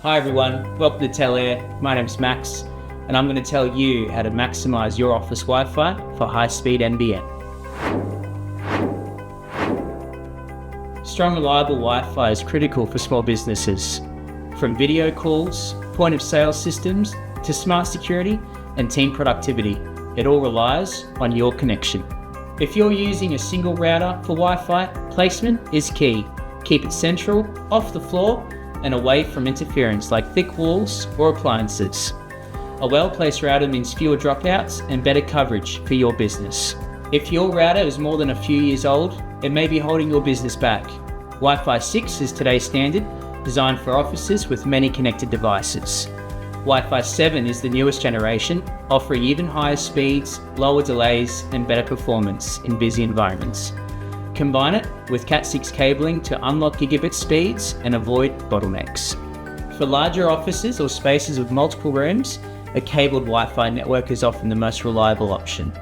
Hi everyone, welcome to Telair. My name's Max, and I'm going to tell you how to maximise your office Wi-Fi for high-speed NBN. Strong, reliable Wi-Fi is critical for small businesses. From video calls, point-of-sale systems, to smart security and team productivity, it all relies on your connection. If you're using a single router for Wi-Fi, placement is key. Keep it central, off the floor, and away from interference like thick walls or appliances. A well-placed router means fewer dropouts and better coverage for your business. If your router is more than a few years old, it may be holding your business back. Wi-Fi 6 is today's standard, designed for offices with many connected devices. Wi-Fi 7 is the newest generation, offering even higher speeds, lower delays, and better performance in busy environments. Combine it with Cat 6 cabling to unlock gigabit speeds and avoid bottlenecks. For larger offices or spaces with multiple rooms, a cabled Wi-Fi network is often the most reliable option.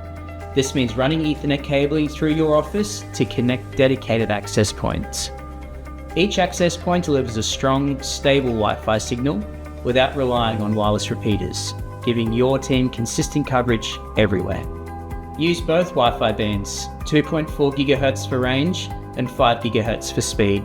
This means running Ethernet cabling through your office to connect dedicated access points. Each access point delivers a strong, stable Wi-Fi signal without relying on wireless repeaters, giving your team consistent coverage everywhere. Use both Wi-Fi bands, 2.4 GHz for range and 5 GHz for speed.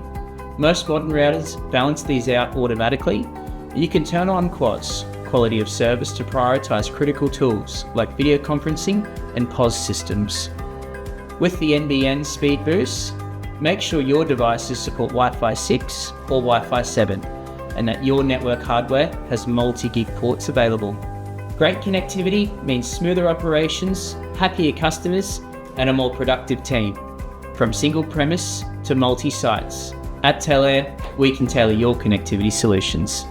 Most modern routers balance these out automatically, and you can turn on QoS, quality of service, to prioritise critical tools like video conferencing and POS systems. With the NBN speed boost, make sure your devices support Wi-Fi 6 or Wi-Fi 7, and that your network hardware has multi-gig ports available. Great connectivity means smoother operations, happier customers, and a more productive team. From single premise to multi-sites, at Telair, we can tailor your connectivity solutions.